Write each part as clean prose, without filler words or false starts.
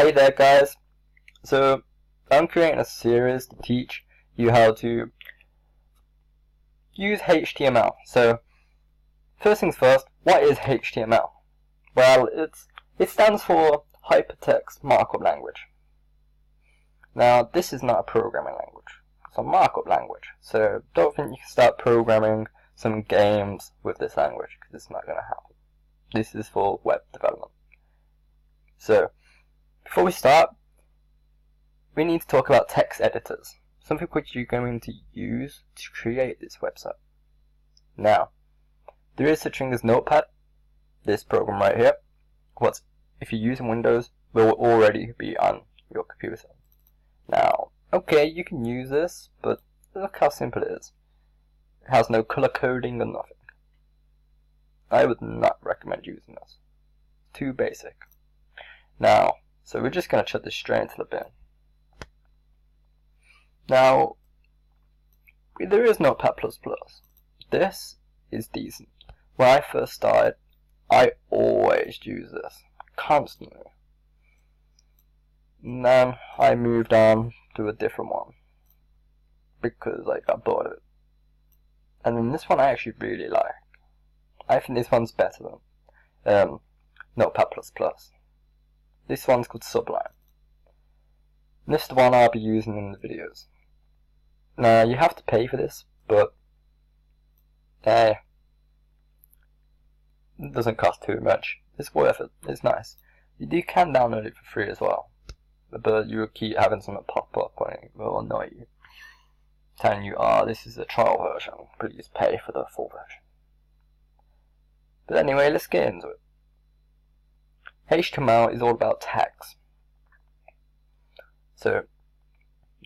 Hey there guys, so I'm creating a series to teach you how to use HTML. So first things first, what is HTML? Well, it stands for Hypertext Markup Language. Now this is not a programming language, it's a markup language, so don't think you can start programming some games with this language, because it's not going to happen. This is for web development. So before we start, we need to talk about text editors, something which you're going to use to create this website. Now, there is such thing as Notepad, this program right here. If you're using Windows, will already be on your computer. Now, okay, you can use this, but look how simple it is. It has no color coding or nothing. I would not recommend using this. Too basic. Now, so we're just going to chuck this straight into the bin. Now, there is Notepad++. This is decent. When I first started, I always used this, constantly. And then I moved on to a different one, because I got bored of it. And then this one I actually really like. I think this one's better than Notepad++. This one's called Sublime. And this is the one I'll be using in the videos. Now, you have to pay for this, but it doesn't cost too much. It's worth it. It's nice. You can download it for free as well, but you'll keep having something pop up and it will annoy you, telling you, this is a trial version, please pay for the full version. But anyway, let's get into it. HTML is all about tags. So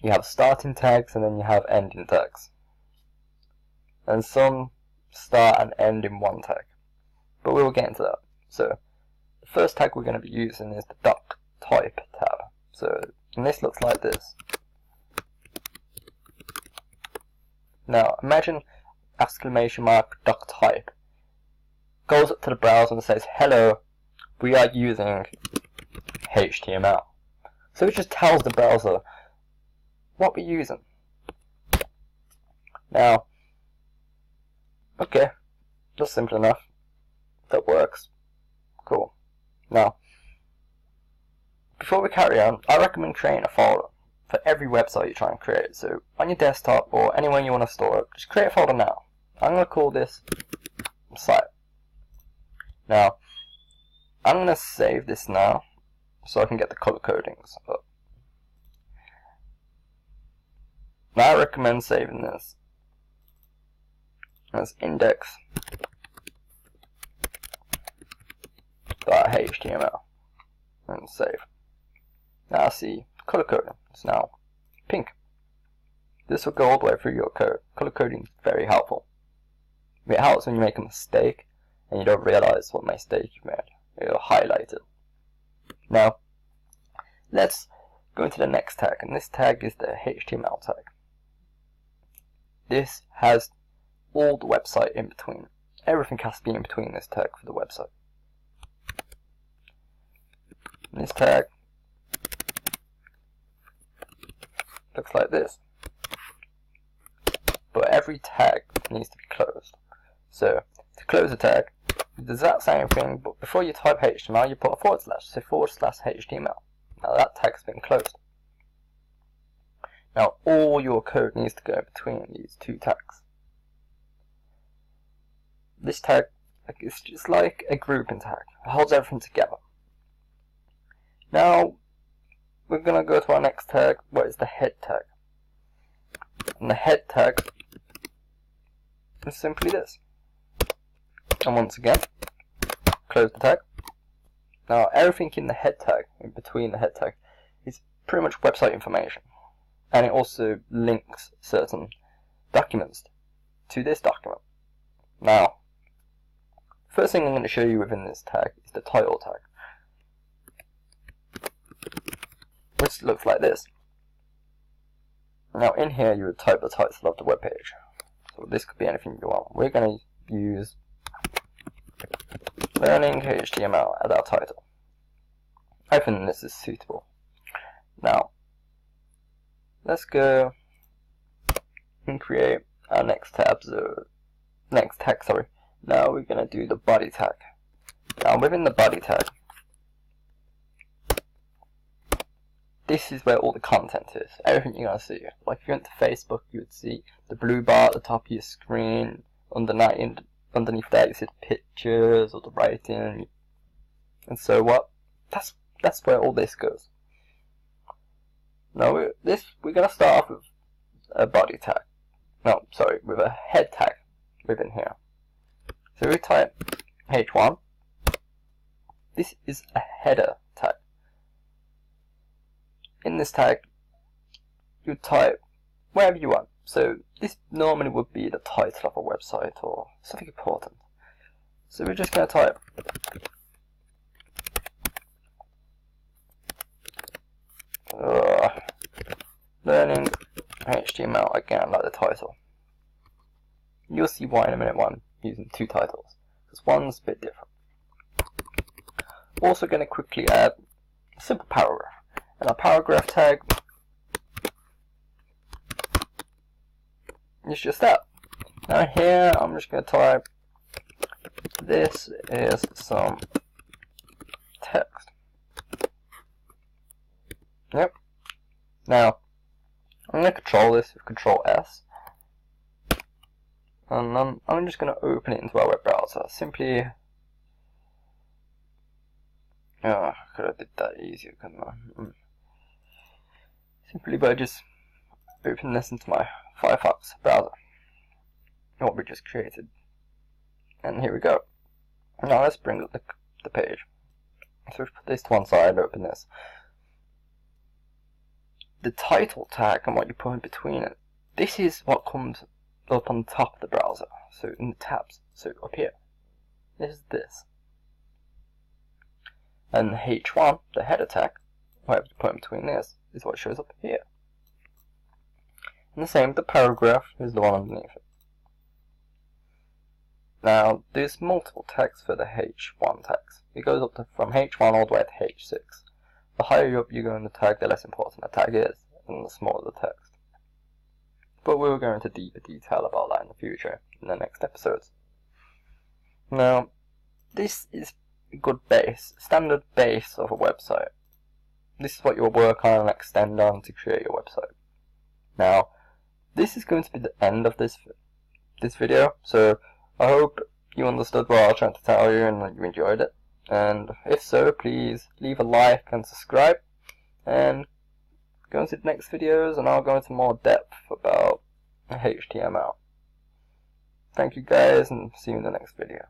you have starting tags and then you have ending tags. And some start and end in one tag. But we will get into that. So the first tag we're going to be using is the doc type tab. And this looks like this. Now imagine !doc type goes up to the browser and says, hello, we are using HTML. So it just tells the browser what we're using. Now, okay, that's simple enough. That works. Cool. Now, before we carry on, I recommend creating a folder for every website you try and create. So on your desktop or anywhere you want to store it, just create a folder now. I'm going to call this site. Now, I'm going to save this now so I can get the color codings up. Now I recommend saving this as index.html and save. Now see, color coding is now pink. This will go all the way through your code. Color coding is very helpful. It helps when you make a mistake and you don't realize what mistake you made. It'll highlight it. Now, let's go into the next tag, and this tag is the HTML tag. This has all the website in between. Everything has to be in between this tag for the website. And this tag looks like this. But every tag needs to be closed. So, to close a tag, it does that same thing, but before you type HTML, you put a /, so /HTML. Now that tag's been closed. Now all your code needs to go between these two tags. This tag is just like a grouping tag. It holds everything together. Now we're going to go to our next tag, what is the head tag. And the head tag is simply this. And once again, close the tag. Now everything in the head tag, in between the head tag, is pretty much website information. And it also links certain documents to this document. Now, first thing I'm going to show you within this tag is the title tag, which looks like this. Now in here you would type the title of the web page. So this could be anything you want. We're going to use Learning HTML as our title. I think this is suitable. Now, let's go and create our next tab. Next tag, sorry. Now we're going to do the body tag. Now within the body tag, this is where all the content is. Everything you're going to see. Like if you went to Facebook, you would see the blue bar at the top of your screen. Underneath that you see the pictures or the writing. And so what? That's where all this goes. Now we're going to start off with a body tag. No, sorry, with a head tag within here. So we type h1. This is a header tag. In this tag, you type wherever you want. So this normally would be the title of a website or something important. So we're just going to type learning HTML, again like the title. You'll see why in a minute why I'm using two titles, because one's a bit different. Also going to quickly add a simple paragraph, and our paragraph tag is just that. Now here I'm just going to type, this is some text. Yep. Now I'm going to control this with Control S, and I'm just going to open it into our web browser. Simply, I could have did that easier, couldn't I? Simply by just opening this into my Firefox browser, what we just created, and here we go. Now let's bring up the page. So we put this to one side, open this. The title tag and what you put in between it, this is what comes up on the top of the browser, so in the tabs, so up here. This is this. And the h1, the header tag, whatever you put in between this, is what shows up here. And the same with the paragraph is the one underneath it. Now, there's multiple tags for the h1 tags. It goes up to, from h1 all the way to h6. The higher up you go in the tag, the less important the tag is, and the smaller the text. But we'll go into deeper detail about that in the future, in the next episodes. Now, this is a good base, standard base of a website. This is what you'll work on and extend on to create your website. Now, this is going to be the end of this video, so I hope you understood what I was trying to tell you and that you enjoyed it. And if so, please leave a like and subscribe, and go into the next videos and I'll go into more depth about HTML. Thank you guys, and see you in the next video.